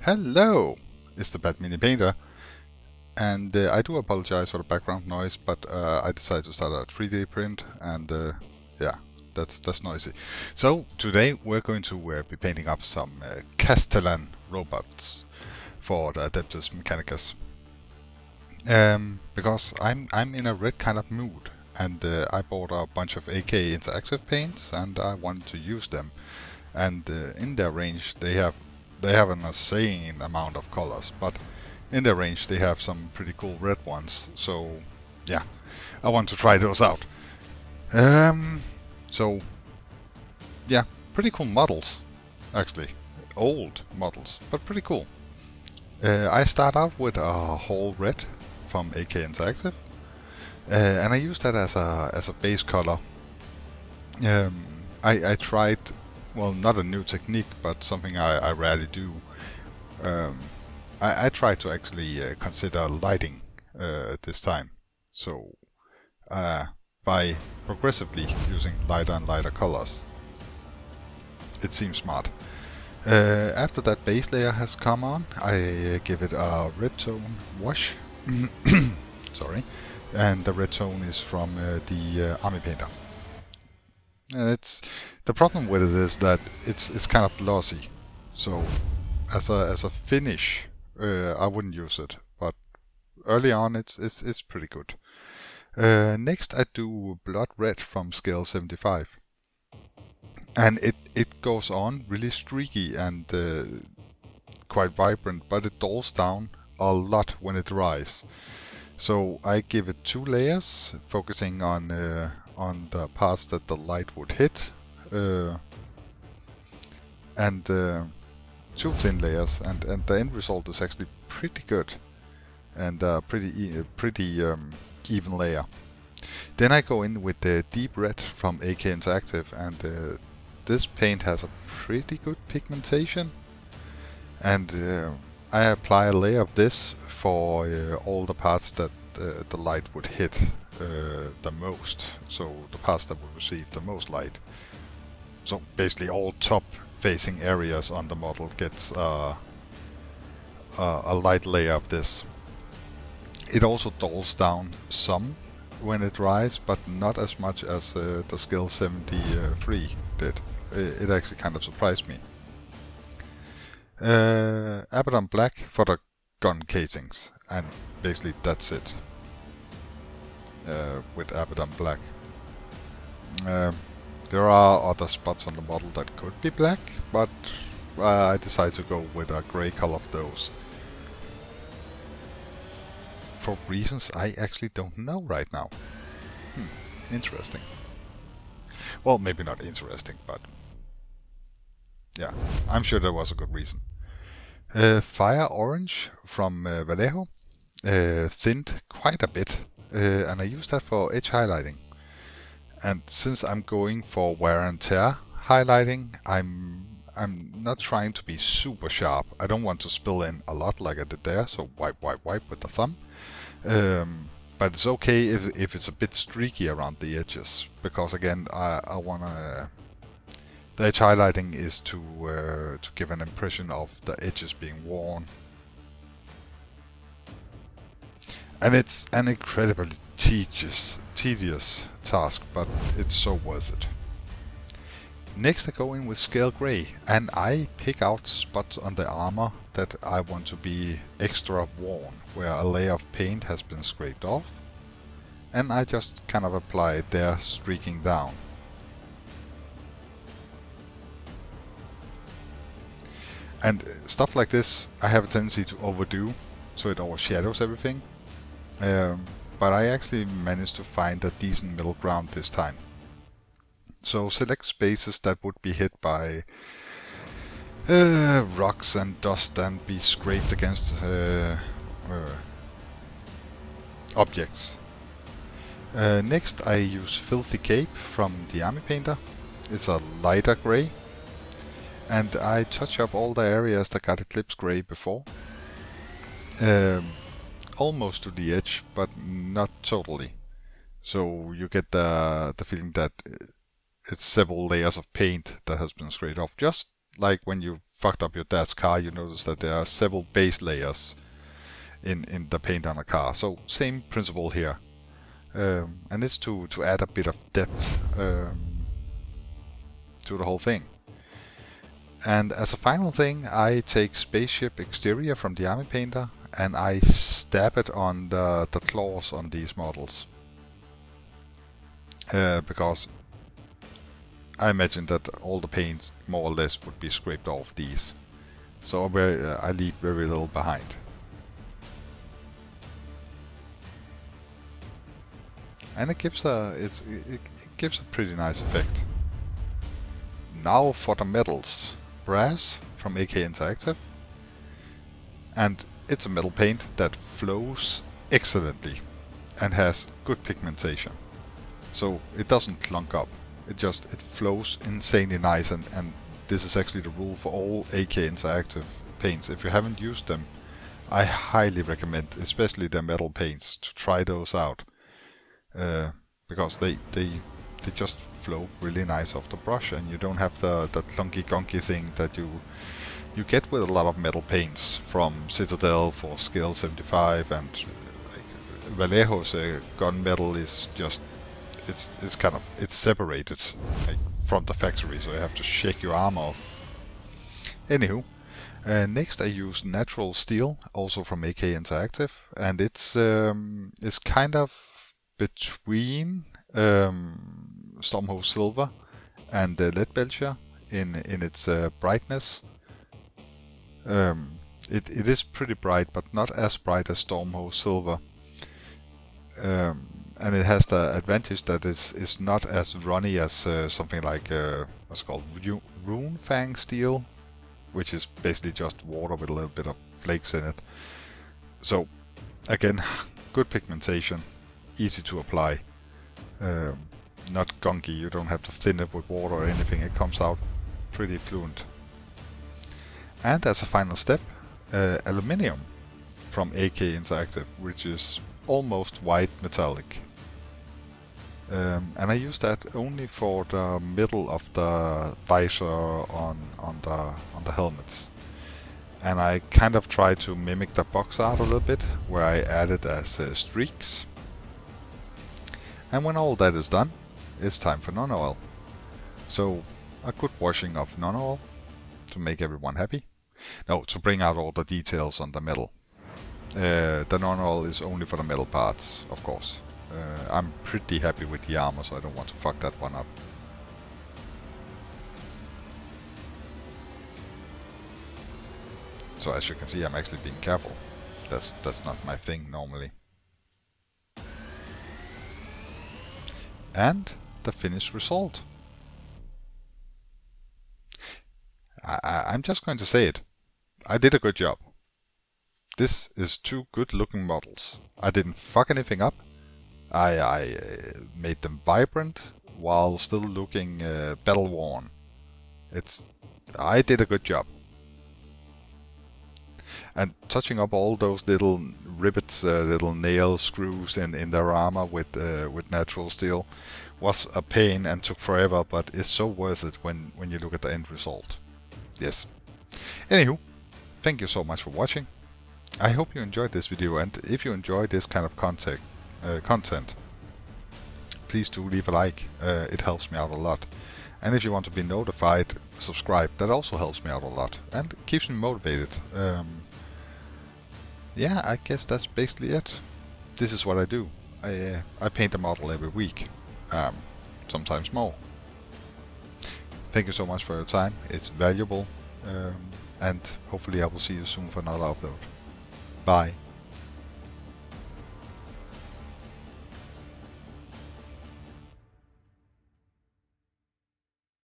Hello, it's the Bad Mini Painter, and I do apologize for the background noise, but I decided to start a 3D print, and yeah, that's noisy. So today we're going to be painting up some Kastelan robots for the Adeptus Mechanicus, because I'm in a red kind of mood, and I bought a bunch of AK interactive paints, and I wanted to use them, and in their range they have an insane amount of colors, but in their range they have some pretty cool red ones. So yeah, I want to try those out. So yeah, pretty cool models, actually. Old models, but pretty cool. I start out with a whole red from AK Interactive, and I use that as a base color. I tried, well, not a new technique, but something I rarely do. I tried to actually consider lighting this time. So by progressively using lighter and lighter colors, it seems smart. After that base layer has come on, I give it a red tone wash. Sorry, and the red tone is from the Army Painter. And the problem with it is that it's kind of glossy. So as a finish, I wouldn't use it, but early on it's pretty good. Next I do blood red from scale 75, and it goes on really streaky and quite vibrant, but it dulls down a lot when it dries. So I give it 2 layers, focusing on the parts that the light would hit, and 2 thin layers, and the end result is actually pretty good, and pretty even layer. Then I go in with the deep red from AK Interactive, and this paint has a pretty good pigmentation, and I apply a layer of this for all the parts that the light would hit the most, so the parts that would receive the most light. So basically all top facing areas on the model gets a light layer of this. It also dulls down some when it dries, but not as much as the scale 73 did. It actually kind of surprised me. Abaddon black for the gun casings, and basically that's it with Abaddon black. There are other spots on the model that could be black, but I decided to go with a grey color of those. For reasons I actually don't know right now. Interesting. Well, maybe not interesting, but yeah, I'm sure there was a good reason. Fire orange from Vallejo, thinned quite a bit, and I use that for edge highlighting. And since I'm going for wear and tear highlighting, I'm not trying to be super sharp. I don't want to spill in a lot like I did there, so wipe with the thumb. But it's okay if it's a bit streaky around the edges, because again, I wanna. The edge highlighting is to give an impression of the edges being worn. And it's an incredibly tedious task, but it's so worth it. Next I go in with scale grey, and I pick out spots on the armor that I want to be extra worn, where a layer of paint has been scraped off, and I just kind of apply it there, streaking down. And stuff like this I have a tendency to overdo, so it overshadows everything. But I actually managed to find a decent middle ground this time. So select spaces that would be hit by rocks and dust and be scraped against objects. Next I use Filthy Cape from the Army Painter. It's a lighter grey, and I touch up all the areas that got eclipse grey before. Almost to the edge, but not totally. So you get the feeling that it's several layers of paint that has been scraped off, just like when you fucked up your dad's car, you notice that there are several base layers in the paint on a car. So same principle here. And it's to add a bit of depth to the whole thing. And as a final thing, I take spaceship exterior from the army painter and I stab it on the claws on these models. Because I imagine that all the paints more or less would be scraped off these. So I leave very little behind. And it gives a pretty nice effect. Now for the metals. Brass from AK Interactive, and it's a metal paint that flows excellently and has good pigmentation, so it doesn't clunk up. It flows insanely nice, and this is actually the rule for all AK Interactive paints. If you haven't used them, I highly recommend, especially their metal paints, to try those out, because they just flow really nice off the brush, and you don't have the clunky gunky thing that you get with a lot of metal paints from Citadel for Scale 75, and like Vallejo's gunmetal is just it's separated like from the factory, so you have to shake your arm off. Anywho, next I use natural steel, also from AK Interactive, and it's kind of between Stormhose Silver and Lead Belcher in its brightness. It is pretty bright, but not as bright as Stormhose Silver. And it has the advantage that it's not as runny as something like what's called Rune Fang Steel, which is basically just water with a little bit of flakes in it. So again, good pigmentation, easy to apply. Not gunky, you don't have to thin it with water or anything, it comes out pretty fluent. And as a final step, aluminium from AK Interactive, which is almost white metallic. And I use that only for the middle of the visor on the helmets. And I kind of try to mimic the box art a little bit, where I add it as streaks. And when all that is done, it's time for non-oil. So a good washing of non-oil to make everyone happy. No, to bring out all the details on the metal. The non-oil is only for the metal parts, of course. I'm pretty happy with the armor, so I don't want to fuck that one up. So as you can see, I'm actually being careful. That's not my thing normally. And the finished result. I'm just going to say it. I did a good job. This is two good looking models. I didn't fuck anything up. I made them vibrant while still looking battle worn. I did a good job. And touching up all those little rivets, little nail screws in their armor with natural steel was a pain and took forever, but it's so worth it when you look at the end result. Yes. Anywho, thank you so much for watching. I hope you enjoyed this video, and if you enjoy this kind of content, please do leave a like. It helps me out a lot. And if you want to be notified, subscribe. That also helps me out a lot and keeps me motivated. Yeah, I guess that's basically it. This is what I do. I paint a model every week, sometimes more. Thank you so much for your time. It's valuable, and hopefully I will see you soon for another upload. Bye.